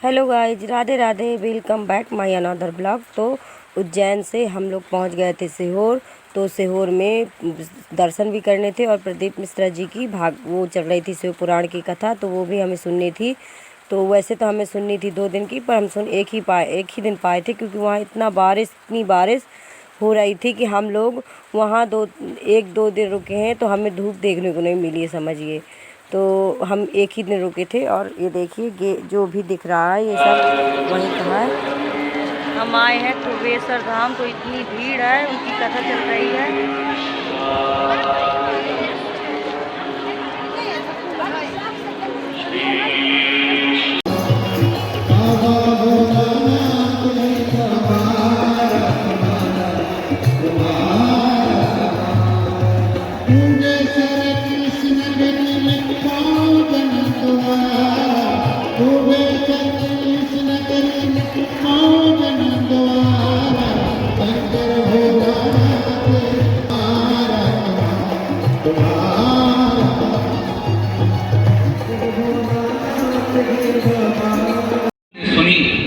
Hello guys, Radhe Radhe, welcome back my another blog. तो उज्जैन से हम लोग पहुंच गए थे सीहोर। तो सीहोर में दर्शन भी करने थे और प्रदीप मिश्रा जी की वो चल रही थी शिव पुराण की कथा, तो वो भी हमें सुननी थी। तो वैसे तो हमें सुननी थी 2 दिन की, पर हम एक ही दिन पाए थे, क्योंकि वहाँ इतनी बारिश हो रही थी कि हम लोग वहाँ 1-2 दिन रुके हैं, तो हमें धूप देखने को नहीं मिली है, समझिए। तो हम एक ही दिन रुके थे। और ये देखिए, ये जो भी दिख रहा है ये सब वहीं का है। हम आए हैं कुबेश्वर धाम, तो इतनी भीड़ है, उनकी कथा चल रही है।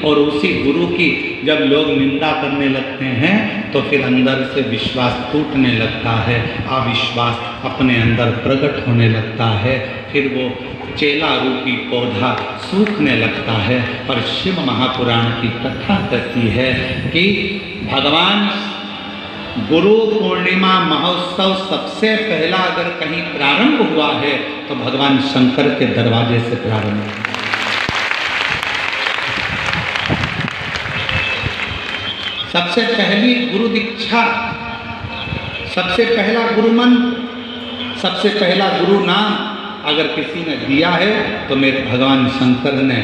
और उसी गुरु की जब लोग निंदा करने लगते हैं तो फिर अंदर से विश्वास टूटने लगता है, अविश्वास अपने अंदर प्रकट होने लगता है, फिर वो चेला रूपी पौधा सूखने लगता है। और शिव महापुराण की कथा कहती है कि भगवान गुरु पूर्णिमा महोत्सव सबसे पहला अगर कहीं प्रारंभ हुआ है तो भगवान शंकर के दरवाजे से प्रारंभ हुआ। सबसे पहली गुरु दीक्षा, सबसे पहला गुरु मंत्र, सबसे पहला गुरु नाम अगर किसी ने दिया है तो मेरे भगवान शंकर ने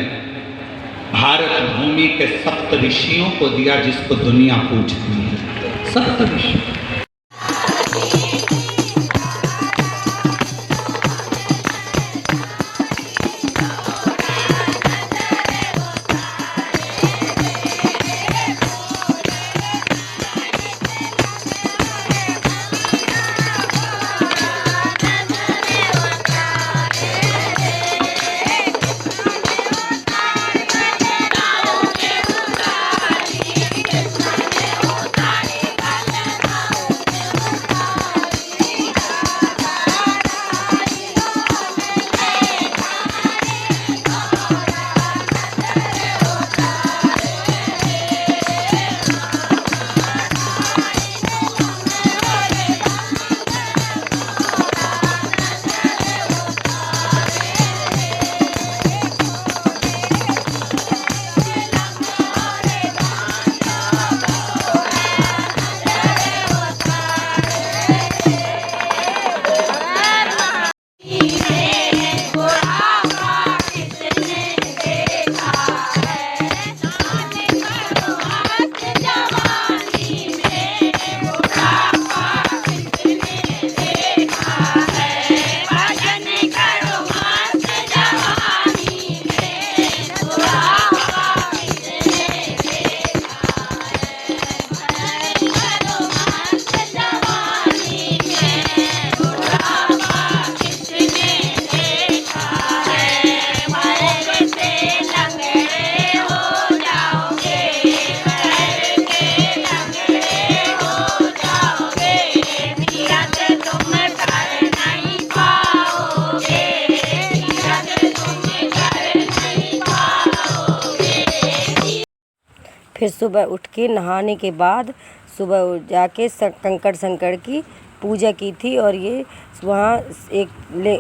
भारत भूमि के 7 ऋषियों को दिया, जिसको दुनिया पूजती है। 7 ऋषि। फिर सुबह उठ के नहाने के बाद सुबह जाके कंकड़ संकड़ की पूजा की थी। और ये वहाँ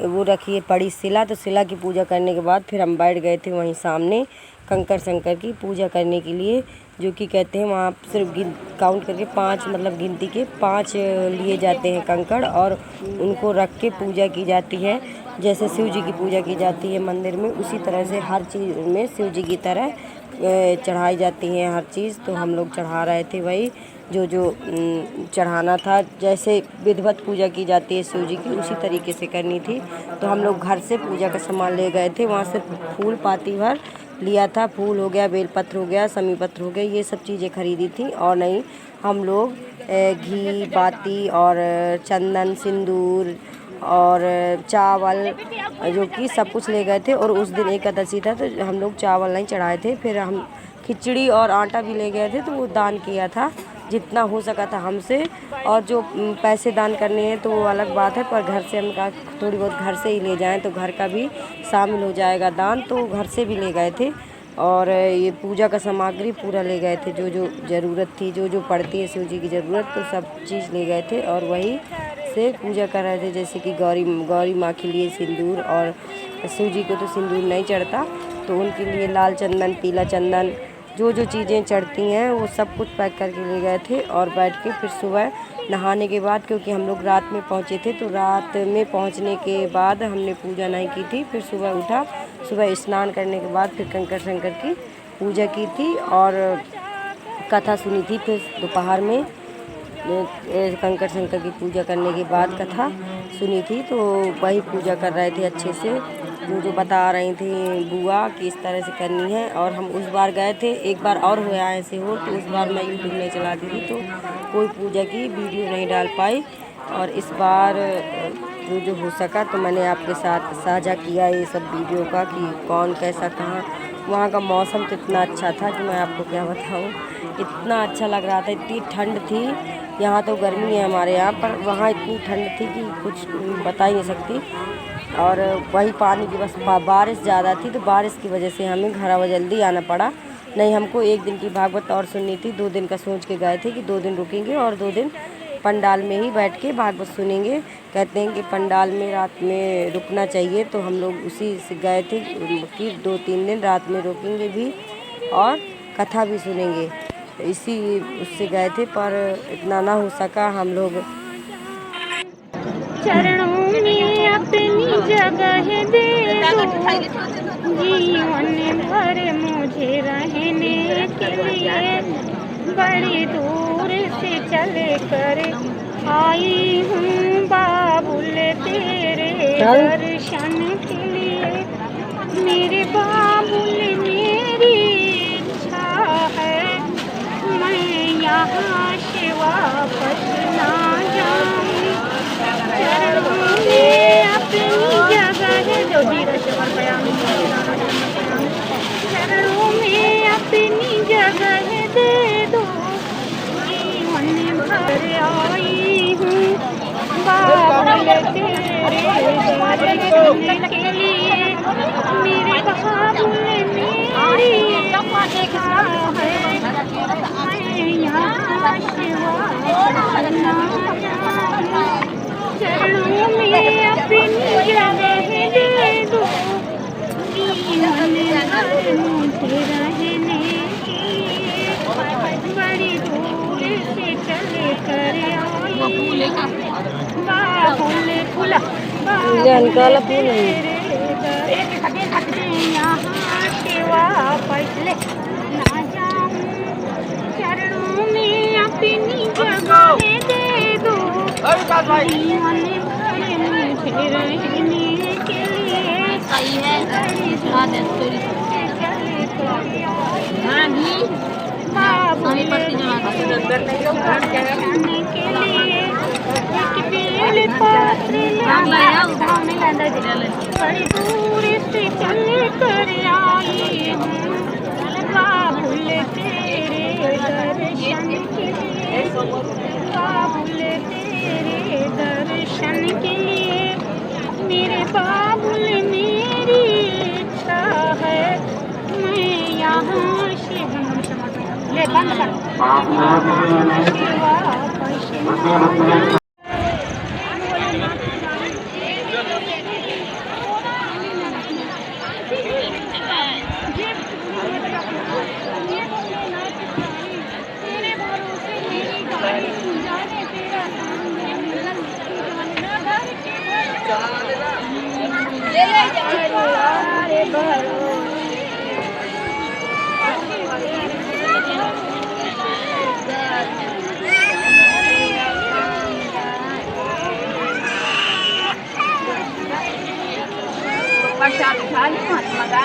वो रखी है पड़ी शिला, तो शिला की पूजा करने के बाद फिर हम बैठ गए थे वहीं सामने कंकड़ संकड़ की पूजा करने के लिए, जो कि कहते हैं वहाँ सिर्फ काउंट करके 5, मतलब गिनती के 5 लिए जाते हैं कंकड़, और उनको रख के पूजा की जाती है। जैसे शिव जी की पूजा की जाती है मंदिर में, उसी तरह से हर चीज़ में शिव जी की तरह चढ़ाई जाती है हर चीज़। तो हम लोग चढ़ा रहे थे वही जो चढ़ाना था। जैसे विधिवत पूजा की जाती है शिव जी की, उसी तरीके से करनी थी। तो हम लोग घर से पूजा का सामान ले गए थे, वहाँ से फूल पाती भर लिया था, फूल हो गया, बेलपत्र हो गया, समी पत्र हो गया, ये सब चीज़ें खरीदी थी। और नहीं, हम लोग घी, बाती और चंदन, सिंदूर और चावल जो कि सब कुछ ले गए थे। और उस दिन एकादशी था तो हम लोग चावल नहीं चढ़ाए थे। फिर हम खिचड़ी और आटा भी ले गए थे तो वो दान किया था जितना हो सका था हमसे। और जो पैसे दान करने हैं तो वो अलग बात है, पर घर से हम कहा थोड़ी बहुत घर से ही ले जाएं तो घर का भी शामिल हो जाएगा दान, तो घर से भी ले गए थे। और ये पूजा का सामग्री पूरा ले गए थे, जो जो ज़रूरत थी, जो जो पड़ती है शिव जी की ज़रूरत, तो सब चीज़ ले गए थे। और वही से पूजा कर रहे थे, जैसे कि गौरी माँ के लिए सिंदूर, और शिव जी को तो सिंदूर नहीं चढ़ता तो उनके लिए लाल चंदन, पीला चंदन, जो जो चीज़ें चढ़ती हैं वो सब कुछ पैक करके ले गए थे। और बैठ के फिर सुबह नहाने के बाद, क्योंकि हम लोग रात में पहुँचे थे तो रात में पहुँचने के बाद हमने पूजा नहीं की थी। फिर सुबह उठा, सुबह स्नान करने के बाद फिर कंकर शंकर की पूजा की थी और कथा सुनी थी। फिर दोपहर में कंकर शंकर की पूजा करने के बाद कथा सुनी थी, तो वही पूजा कर रहे थे अच्छे से, जो जो बता रही थी बुआ कि इस तरह से करनी है। और हम उस बार गए थे, एक बार और हुआ ऐसे हो, तो उस बार मैं यूट्यूब नहीं चलाती थी तो कोई पूजा की वीडियो नहीं डाल पाई। और इस बार जो जो हो सका तो मैंने आपके साथ साझा किया ये सब वीडियो का, कि कौन कैसा कहाँ। वहाँ का मौसम तो इतना अच्छा था कि मैं आपको क्या बताऊँ, इतना अच्छा लग रहा था, इतनी ठंड थी। यहाँ तो गर्मी है हमारे यहाँ, पर वहाँ इतनी ठंड थी कि कुछ बता ही नहीं सकती। और वही पानी की बस बारिश ज़्यादा थी तो बारिश की वजह से हमें घर जल्दी आना पड़ा। नहीं, हमको एक दिन की भागवत और सुननी थी, 2 दिन का सोच के गए थे कि 2 दिन रुकेंगे और 2 दिन पंडाल में ही बैठ के भागवत सुनेंगे। कहते हैं कि पंडाल में रात में रुकना चाहिए, तो हम लोग उसी से गए थे कि 2-3 दिन रात में रुकेंगे भी और कथा भी सुनेंगे, इसी उससे गए थे। पर इतना ना हो सका। हम लोग चरणों में अपनी जगह दे दो, जीवन भर मुझे रहने के लिए। बड़ी दूर से चले कर आई हूँ बाबुल तेरे दर्शन के लिए। मेरे बाबुल मेरी इच्छा है, मैं यहाँ से वापस ना जाऊँ। चरणों में अपनी जगह दो, चरणों में अपनी जगह दे दो, जीवन भर आई हूँ बाबुल तेरे दर्शन के लिए। मेरे बाबुल मेरी इच्छा है, मैं यहाँ से वापस ना जाऊँ। चरणों में अपनी जगह दे दो, जीवन भर मुझे रहने के लिए। बड़ी दूर से चले कर आई बाबुल फूला, बाबुल तेरे यहाँ से वापस ले ना जाऊँ। चरणों में अपनी जगह दे दो, जीवन भर मुझे रहने के लिए। सही है, बाबुल के लिए एक बेल पत्र बड़ी दूर से चल कर आई हूँ बाबुल तेरे दर्शन के लिए। बाबुल तेरे दर्शन के लिए, मेरे बाबुल मेरी इच्छा है, मैं यहाँ से ले बंद कर वापस प्रसाद खा ली मजा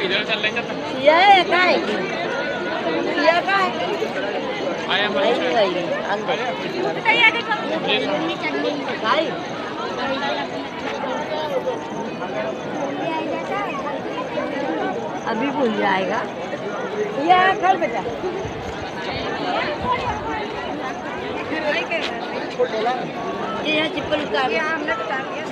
सिया है का है सिया का है अंदर भाई अभी भूल जाएगा ये खल बेटा ये चिप्पल उतार हमने उतार दिया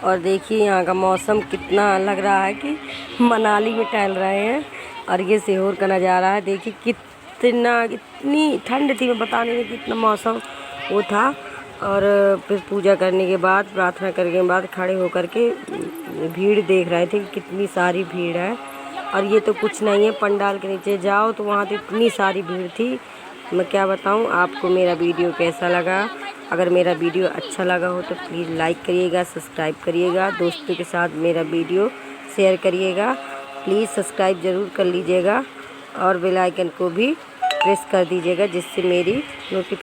और देखिए यहाँ का मौसम कितना लग रहा है कि मनाली में टहल रहे हैं। और ये सीहोर का नज़ारा है, देखिए कितनी ठंड थी, मैं बताने में कितना मौसम वो था। और फिर पूजा करने के बाद, प्रार्थना करने के बाद खड़े होकर के भीड़ देख रहे थे कि कितनी सारी भीड़ है। और ये तो कुछ नहीं है, पंडाल के नीचे जाओ तो वहाँ तो इतनी सारी भीड़ थी, मैं क्या बताऊँ आपको। मेरा वीडियो कैसा लगा? अगर मेरा वीडियो अच्छा लगा हो तो प्लीज़ लाइक करिएगा, सब्सक्राइब करिएगा, दोस्तों के साथ मेरा वीडियो शेयर करिएगा। प्लीज़ सब्सक्राइब ज़रूर कर लीजिएगा और बेल आइकन को भी प्रेस कर दीजिएगा, जिससे मेरी नोटिफिकेशन